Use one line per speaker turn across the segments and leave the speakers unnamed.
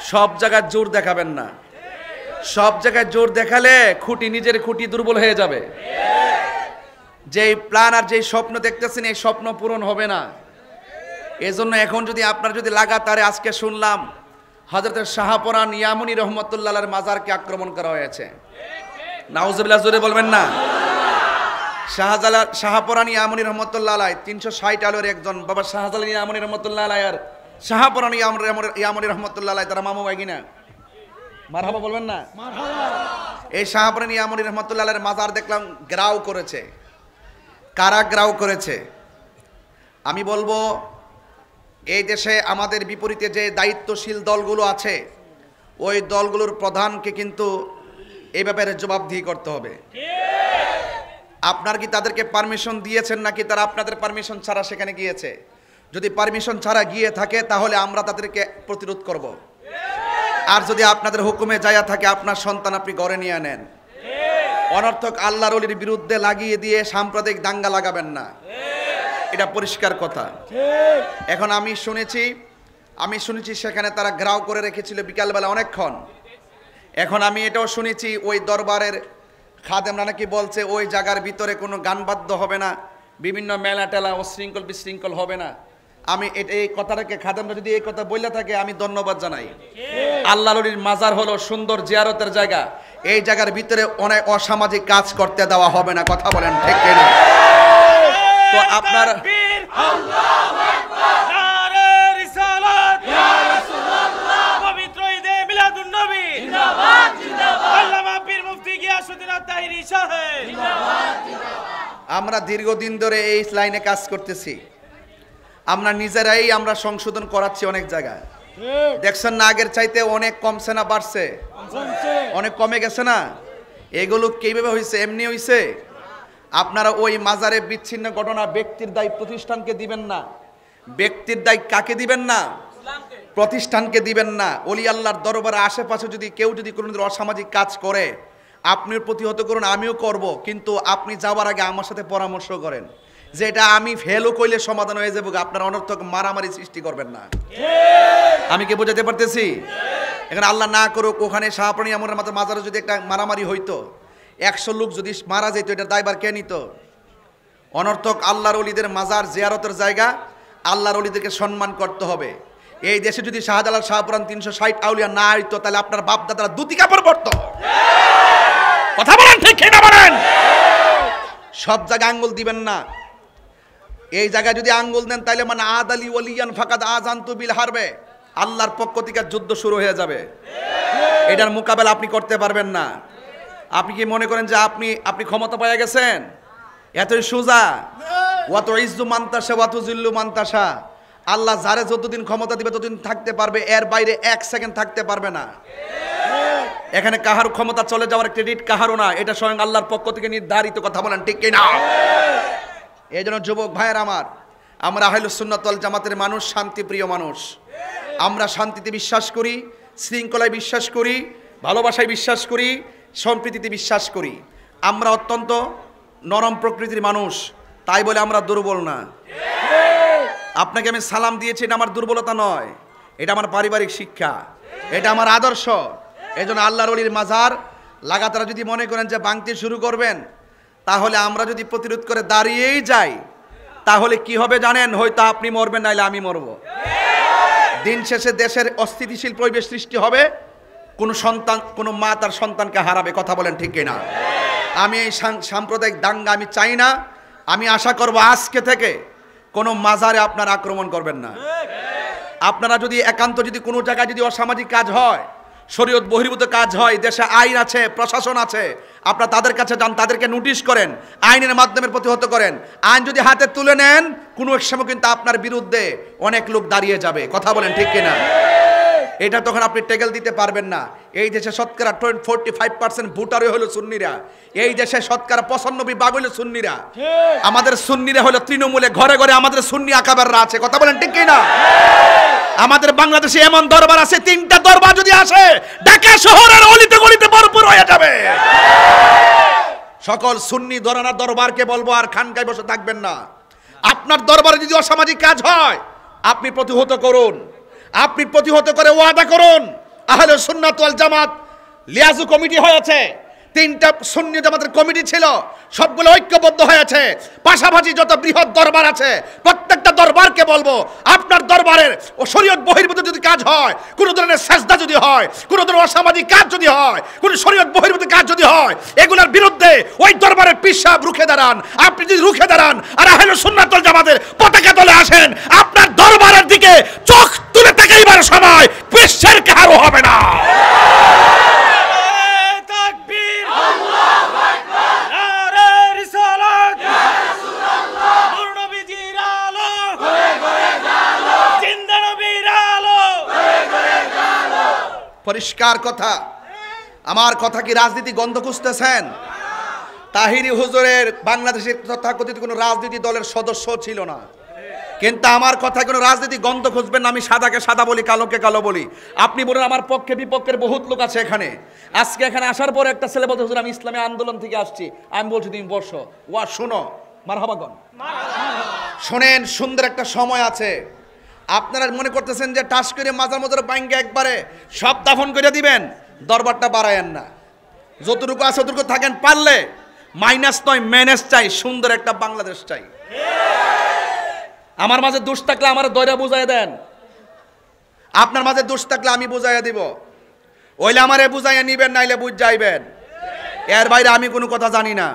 সব জায়গায় জোর দেখাবেন না। সব জায়গায় জোর দেখালে নিজের খুঁটি দুর্বল হয়ে যাবে। যেই প্ল্যান আর যেই স্বপ্ন দেখতেছেন এই স্বপ্ন পূরণ হবে না। এজন্য এখন যদি আপনার যদি লাগাতারে আজকে শুনলাম হযরত শাহপরান ইয়ামুনী রহমতুল্লাহর মাজারকে আক্রমণ করা হয়েছে, নাউজুবিল্লাহ, জোরে বলবেন না। শাহপরান ইয়ামুনী রহমতুল্লাহ আলাই 360 আলোর একজন বাবা শাহজালাল ইয়ামুনী রহমতুল্লাহ আলাই আর শাহপরান ইয়ামুনী রহমতুল্লাহ আলাই তারা মামু ভাই কিনা? মারহাবা বলবেন না? এই শাহপরান ইয়ামুনী রহমতুল্লাহ আলাইয়ের মাজার দেখলাম গ্রাউ করেছে। কারা গ্রাউ করেছে? আমি বলবো এই দেশে আমাদের বিপরীতে যে দায়িত্বশীল দলগুলো আছে ওই দলগুলোর প্রধানকে কিন্তু এই ব্যাপারে জবাবদিহি করতে হবে। আপনার কি তাদেরকে পারমিশন দিয়েছেন নাকি তারা আপনাদের পারমিশন ছাড়া সেখানে গিয়েছে? যদি পারমিশন ছাড়া গিয়ে থাকে তাহলে আমরা তাদেরকে প্রতিরোধ করব। আর যদি আপনাদের হুকুমে যায়া থাকে আপনার সন্তান আপনি ঘরে নিয়ে নেন। অনর্থক আল্লাহর ওলির বিরুদ্ধে লাগিয়ে দিয়ে সাম্প্রদায়িক দাঙ্গা লাগাবেন না, এটা পরিষ্কার কথা। এখন আমি শুনেছি সেখানে তারা ঘেরাও করে রেখেছিল বিকালবেলা অনেকক্ষণ। এখন আমি এটাও শুনেছি ওই দরবারের খাদেমরা নাকি বলছে ওই জায়গার ভিতরে কোনো গান বাদ্য হবে না, বিভিন্ন মেলা টেলা অশৃঙ্খল বিশৃঙ্খল হবে না। আমি এই কথাটাকে খাদেমরা যদি এই কথা বললে থাকে আমি ধন্যবাদ জানাই। আল্লাহর ওলির মাজার হলো সুন্দর জিয়ারতের জায়গা, এই জায়গার ভিতরে অনেক অসামাজিক কাজ করতে দেওয়া হবে না। কথা বলেন ঠিক কিনা? তো আপনার আমরা দীর্ঘদিন ধরে এই লাইনে কাজ করতেছি, আমরা নিজেরাই আমরা সংশোধন করাচ্ছি অনেক জায়গায়। দেখছেন না আগের চাইতে অনেক কমছে না বাড়ছে? অনেক কমে গেছে না? এগুলো কিভাবে হয়েছে? এমনি হয়েছে। আপনারা ওই মাজারে বিচ্ছিন্ন ঘটনা ব্যক্তির দায় প্রতিষ্ঠানকে দিবেন না। ব্যক্তির দায় কাকে দিবেন না? প্রতিষ্ঠানকে দিবেন না। ওলি আল্লাহর দরবারে আশেপাশে যদি কেউ যদি কোনো অসামাজিক কাজ করে আপনিও প্রতিহত করুন, আমিও করব, কিন্তু আপনি যাওয়ার আগে আমার সাথে পরামর্শ করেন যে এটা আমি ফেলও কইলে সমাধান হয়ে যাবে। আপনার অনর্থক মারামারি সৃষ্টি করবেন না। আমি কি বোঝাতে পারতেছি? এখানে আল্লাহ না করুক ওখানে শাহপরান ইয়ামুনী মাজারে যদি একটা মারামারি হইতো, 100 লোক যদি মারা যেত, এটার দায়ভার কে নিত? অনর্থক আল্লাহর ওলিদের মাজার জিয়ারতের জায়গা, আল্লাহর ওলিদেরকে সম্মান করতে হবে। এই দেশে যদি শাহজালাল শাহপরান 360 আউলিয়া না হইতো তাহলে আপনার বাপ দাদারা দুটি কাপড় পরতো। কথা বলেন ঠিক কিনা বলেন? সব জায়গায় আঙ্গুল দিবেন না। এই জায়গায় যদি আঙ্গুল দেন তাহলে মানে আদালি ওলিয়ান ফাকাদ আযানতু বিল হারবে, আল্লাহর পক্ষ থেকে যুদ্ধ শুরু হয়ে যাবে। এটার মোকাবেলা আপনি করতে পারবেন না। আপনি কি মনে করেন যে আপনি ক্ষমতা পেয়ে গেছেন? এতই সোজা? ওয়াত ইজ্জু মানতাশা ওয়াত জিল্লু মানতাশা। আল্লাহ যারে যতদিন ক্ষমতা দিবে ততদিন থাকতে পারবে, এর বাইরে 1 সেকেন্ড থাকতে পারবে না। এখানে কাহার ক্ষমতা চলে যাওয়ার ক্রেডিট কাহারও না, এটা স্বয়ং আল্লাহর পক্ষ থেকে নির্ধারিত। কথা বলেন ঠিক কিনা? এই জন্য যুবক ভাইয়ের আমার, আমরা আহলুস সুন্নাত ওয়াল জামাতের মানুষ, শান্তিপ্রিয় মানুষ। আমরা শান্তিতে বিশ্বাস করি, শৃঙ্খলায় বিশ্বাস করি, ভালোবাসায় বিশ্বাস করি, সম্প্রীতিতে বিশ্বাস করি। আমরা অত্যন্ত নরম প্রকৃতির মানুষ, তাই বলে আমরা দুর্বল না। আপনাকে আমি সালাম দিয়েছি, এটা আমার দুর্বলতা নয়, এটা আমার পারিবারিক শিক্ষা, এটা আমার আদর্শ। এই জন্য আল্লাহর ওলির মাজার লাগাতার যদি মনে করেন যে ভাঙতে শুরু করবেন, তাহলে আমরা যদি প্রতিরোধ করে দাঁড়িয়েই যাই তাহলে কি হবে জানেন? হয়তো আপনি মরবেন, নাইলে আমি মরব। দিন শেষে দেশের অস্থিতিশীল পরিবেশ সৃষ্টি হবে, কোনো মা তার সন্তানকে হারাবে। কথা বলেন ঠিক কিনা? আমি এই সাম্প্রদায়িক দাঙ্গা আমি চাই না। আমি আশা করব আজকে থেকে কোনো মাজারে আপনারা আক্রমণ করবেন না। আপনারা যদি একান্ত যদি কোনো জায়গায় যদি অসামাজিক কাজ হয়, শরীয়ত বহির্ভূত কাজ হয়, দেশে আইন আছে, প্রশাসন আছে, আপনারা তাদের কাছে যান, তাদেরকে নোটিশ করেন, আইনের মাধ্যমে প্রতিহত করেন। আইন যদি হাতে তুলে নেন কোনো এক সময় কিন্তু আপনার বিরুদ্ধে অনেক লোক দাঁড়িয়ে যাবে। কথা বলেন ঠিক কিনা? এটা তখন আপনি টেকেল দিতে পারবেন না। এই দেশে শতকরা 45% ভোটারই হলো সুন্নিরা। এই দেশে শতকরা 95% হলো সুন্নিরা। আমাদের সুন্নিরা হলো তৃণমূলে, ঘরে ঘরে আমাদের সুন্নি আকাবেররা আছে। কথা বলেন ঠিক কিনা? আমাদের বাংলাদেশে এমন দরবার আছে, 3টা দরবার যদি আসে ঢাকা শহরের অলিতে গলিতে ভরপুর হয়ে যাবে। সকল সুন্নি ধরানা দরবারকে বলবো আর খানকায় বসে থাকবেন না। আপনার দরবারে যদি অসামাজিক কাজ হয় আপনি প্রতিহত করুন, আপনি প্রতিহত করে ওয়াদা করুন আহলে সুন্নাত ওয়াল জামাত লিয়াজু কমিটি হয়েছে, 3টা সুন্নি জামাতের কমিটি ছিল, সবগুলো ঐক্যবদ্ধ হয়েছে। পাশাপাশি যত বৃহৎ দরবার আছে প্রত্যেকটা দরবারকে বলবো, আপনার দরবারের ও শরীয়ত বহির্ভূত যদি কাজ হয়, কোনো ধরনের সেজদা যদি হয়, কোনো ধরনের অসামাজিক কাজ যদি হয়, কোনো শরীয়ত বহির্ভূত কাজ যদি হয়, এগুলোর বিরুদ্ধে ওই দরবারের পীর সাহেব রুখে দাঁড়ান। আপনি যদি রুখে দাঁড়ান আর আহলে সুন্নাত ওয়াল জামাতের পতাকা তলে আসেন, আপনার দরবারের দিকে চোখ তুলে তাকাইবার সময় পীর কারো হবে না। পরিষ্কার কথা, আমার কথা কি রাজনীতি গন্ধ খুঁজতেছেন? তাহিরি হুজুরের বাংলাদেশের তথাকথিত কোনো রাজনীতি দলের সদস্য ছিল না, কিন্তু আমার কথা কোনো রাজনীতি গন্ধ খুঁজবেন না। আমি সাদাকে সাদা বলি, কালোকে কালো বলি। আপনি বলুন আমার পক্ষে বিপক্ষের বহুত লোক আছে এখানে। আজকে এখানে আসার পরে একটা ছেলে বলতে হুজুর আমি ইসলামী আন্দোলন থেকে আসছি, আমি বলছি তুমি বসো, ওয়া শোনো, মারহাবাগন শোনেন, সুন্দর একটা সময় আছে। আপনারা মনে করতেছেন যে টাস করে মাজার মজার বাইঙ্গে একবারে সব দাফন করে দিবেন, দরবারটা বাড়ায়েন না। যতটুকু আছে ততটুকু থাকেন, পারলে মাইনাস নয় ম্যানেজ চাই, সুন্দর একটা বাংলাদেশ চাই। আমার মাঝে দোষ থাকলে আমার দয়রা বুঝাই দেন, আপনার মাঝে দোষ থাকলে আমি বুঝাইয়া দিব। ওইলে আমারে বুঝাইয়া নিবেন, নাইলে বুঝ যাইবেন। এর বাইরে আমি কোনো কথা জানি না।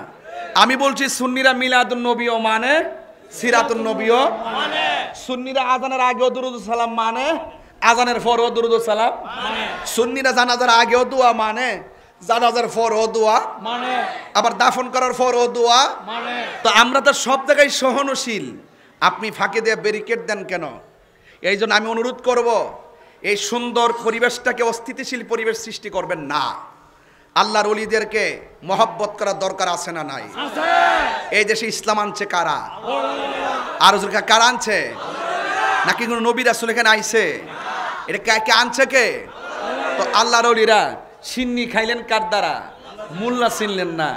আমি বলছি সুন্নিরা মিলাদুন নবীও মানে, সিরাতুন নবীও মানে, সুন্নিরা আজানের আগেও দুরুদ সালাম মানে, আজানের পরেও দুরুদ সালাম মানে, সুন্নিরা জানাজার আগেও দোয়া মানে, জানাজার পরেও দোয়া মানে, আবার দাফন করার পরেও দোয়া মানে। তো আমরা তো সব জায়গায় সহনশীল, আপনি ফাঁকে দিয়ে ব্যারিকেড দেন কেন? এই জন্য আমি অনুরোধ করব, এই সুন্দর পরিবেশটাকে অস্থিতিশীল পরিবেশ সৃষ্টি করবেন না। আল্লাহর ওলিদেরকে মহব্বত করার দরকার আছে না নাই? এই দেশে ইসলাম আনছে কারা? আর কারা আনছে? নাকি কোনো নবী রাসূল এখানে আইছে? এটা কে আনছে? কে? তো আল্লাহর ওলিরা সিন্নি খাইলেন কার দ্বারা? মোল্লা চিনলেন না।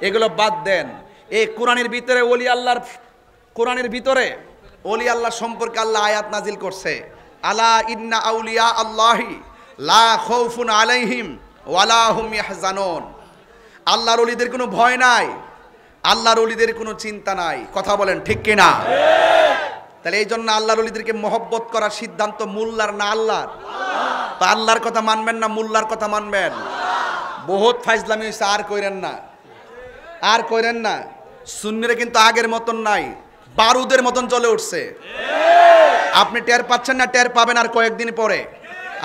এগুলো বাদ দেন। এই কোরআনের ভিতরে ওলি আল্লাহর, কোরআনের ভিতরে ওলি আল্লাহ সম্পর্কে আল্লাহ আয়াত নাজিল করছে, আলা ইন্না আউলিয়া আল্লাহি লা খাউফুন আলাইহিম ওয়ালা হুম ইয়াহজানুন। আল্লাহর ওলিদের কোনো ভয় নাই, আল্লাহর ওলিদের কোনো চিন্তা নাই। কথা বলেন ঠিক কিনা? তাহলে এই জন্য আল্লাহর ওলিদেরকে মহব্বত করার সিদ্ধান্ত মোল্লার না আল্লাহর? তো আল্লাহর কথা মানবেন না মোল্লার কথা মানবেন? বহুত ফাইজলামি হয়েছে, আর কইরেন না, আর কইরেন না। সুন্নিরা কিন্তু আগের মতন নাই, বারুদের মতন চলে উঠছে। আপনি টের পাচ্ছেন না? টের পাবেন আর কয়েকদিন পরে।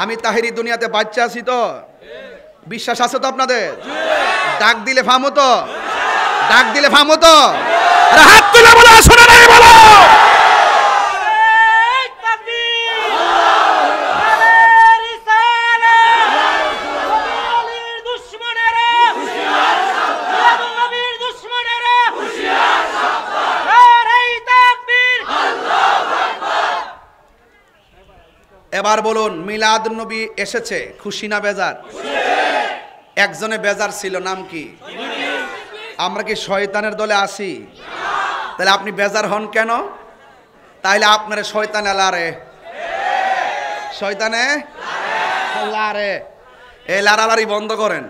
আমি তাহিরি দুনিয়াতে বাচ্চা আছি তো, বিশ্বাস আছে তো আপনাদের? ডাক দিলে ফামো তো, ডাক দিলে ফামো তো, হাত তুলে বলো, শোনা নাই বলো। এবার বলুন, মিলাদ নবী এসেছে, খুশি না বেজার? একজনে বেজার ছিল, নাম কি? আমরা কি শয়তানের দলে আসি? তাহলে আপনি বেজার হন কেন? তাইলে আপনার শয়তান লারে, শয়তানে লারে, এই লারালারি বন্ধ করেন,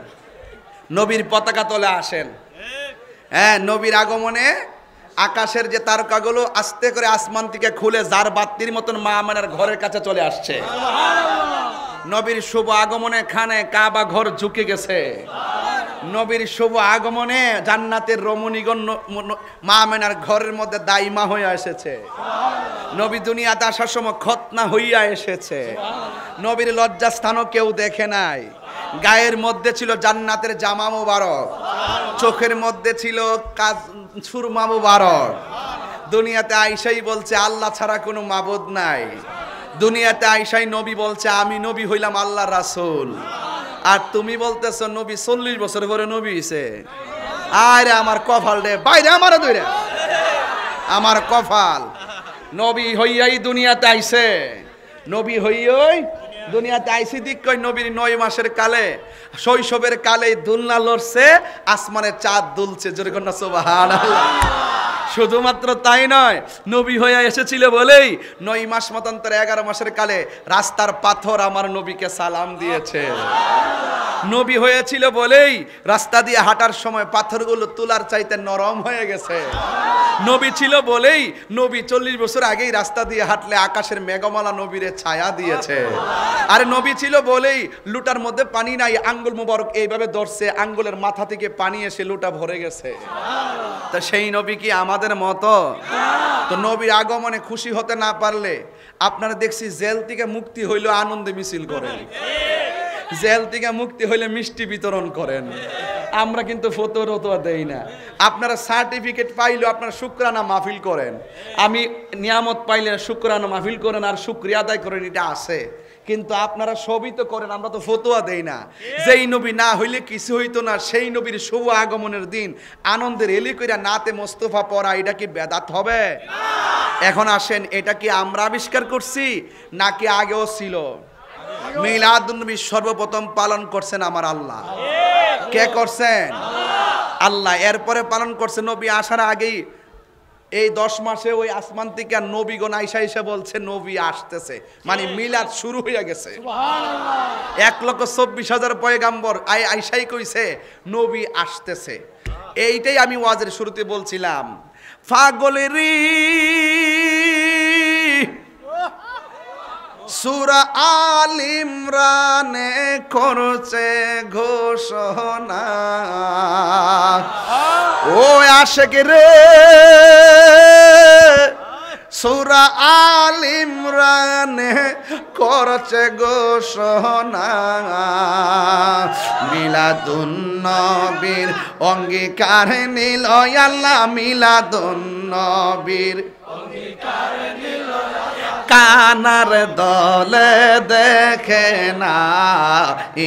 নবীর পতাকা তলে আসেন। হ্যাঁ, নবীর আগমনে আকাশের যে তারকাগুলো আস্তে করে আসমান থেকে খুলে যার বাতির মতন মা আমেনার ঘরের কাছে চলে আসছে। নবীর শুভ আগমনে খানে কাবা ঘর ঝুঁকে গেছে। নবীর শুভ আগমনে জান্নাতের রমণীগণ মা আমেনার ঘরের মধ্যে দাইমা হয়ে এসেছে। নবী দুনিয়াতে আসার সময় খতনা হইয়া এসেছে। নবীর লজ্জাস্থানও কেউ দেখে নাই। গায়ের মধ্যে ছিল জান্নাতের জামা মুবারক, চোখের মধ্যে ছিল সুরমা মুবারক। দুনিয়াতে আইসাই বলছে আল্লাহ ছাড়া কোনো মাবুদ নাই। দুনিয়াতে আইসাই নবী বলছে আমি নবী হইলাম আল্লাহর রাসূল। আর তুমি বলতেছো নবী 40 বছর পরে নবী হইছে। আরে আমার কপাল রে, বাইরে আমার দইরে, আমার কপাল। নবী হইয়াই দুনিয়াতে আইছে, নবী হইয়াই দুনিয়াতে আইসি দিক কই নবীর 9 মাসের কালে, শৈশবের কালে দুলনা লড়ছে, আসমানের চাঁদ দুলছে। জোরে কন্যা সুবহানাল্লাহ। শুধুমাত্র তাই নয়, নবী হয়ে এসেছিল বলেই 9 মাস মতান্তর 11 মাসের কালে রাস্তার পাথর আমার নবীকে সালাম দিয়েছে। নবী হয়েছিল বলেই রাস্তা দিয়ে হাঁটার সময় পাথরগুলো তুলার চাইতে নরম হয়ে গেছে। নবী ছিল বলেই নবী 40 বছর আগেই রাস্তা দিয়ে হাঁটলে আকাশের মেঘমালা নবীরে ছায়া দিয়েছে। আর নবী ছিল বলেই লুটার মধ্যে পানি নাই, আঙ্গুল মুবারক এইভাবে ধরছে, আঙ্গুলের মাথা থেকে পানি এসে লুটা ভরে গেছে। তা সেই নবী কি আমাদের মতো? তো নবীর আগমনে খুশি হতে না পারলে আপনারা দেখছি জেল থেকে মুক্তি হইল আনন্দে মিছিল করেন, জেল থেকে মুক্তি হইলে মিষ্টি বিতরণ করেন। আমরা কিন্তু ফতোয়া দেই না। আপনারা সার্টিফিকেট পাইলে আপনারা শুকরানা মাহফিল করেন, আমি নিয়ামত পাইলে শুকরানা মাহফিল করেন আর শুকরিয়া আদায় করেন, এটা আছে। কিন্তু আপনারা সবই তো করেন, আমরা তো ফতোয়া দেই না। যেই নবী না হইলে কিছু হইতো না, সেই নবীর শুভ আগমনের দিন আনন্দের এলি কইরা নাতে মোস্তফা পড়া, এটা কি বেদাত হবে? এখন আসেন, এটা কি আমরা আবিষ্কার করছি নাকি আগেও ছিল? মিলাদুন নবী সর্বপ্রথম পালন করছেন আমার আল্লাহ। কে করছেন? আল্লাহ। এরপরে পালন করছে নবী আসার আগেই, এই 10 মাসে ওই আসমান থেকে নবীগণ আইসা এসে বলছে নবী আসতেছে, মানে মিলাদ শুরু হয়ে গেছে। 1,24,000 পয়গাম্বর আইসাই কইছে নবী আসতেছে। এইটাই আমি ওয়াজের শুরুতে বলছিলাম, পাগলেরি সূরা আল ইমরানে করছে ঘোষণা, ও আশিক রে সূরা আল ইমরানে করছে ঘোষণা, মিলাদুন নবীর অঙ্গীকার নিল আল্লাহ, মিলাদুন নবীর অঙ্গীকার নিল। কানার দলে দেখে না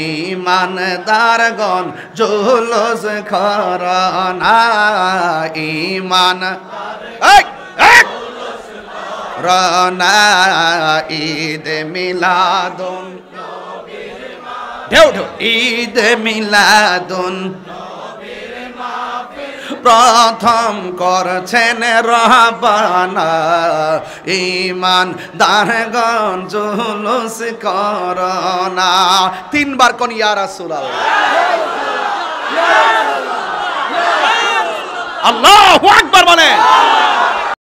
ইমানদারগণ জুলুস করনা, ইমান রনা ঈদ মিলাদুন, ঢেউ ঢেউ ঈদ মিলাদুন প্রথম করছেন রহবানা, ইমান দারগণ জুলুস করনা। 3 বার কোন ইয়া রাসূলুল্লাহ, আল্লাহু আকবার বলেন।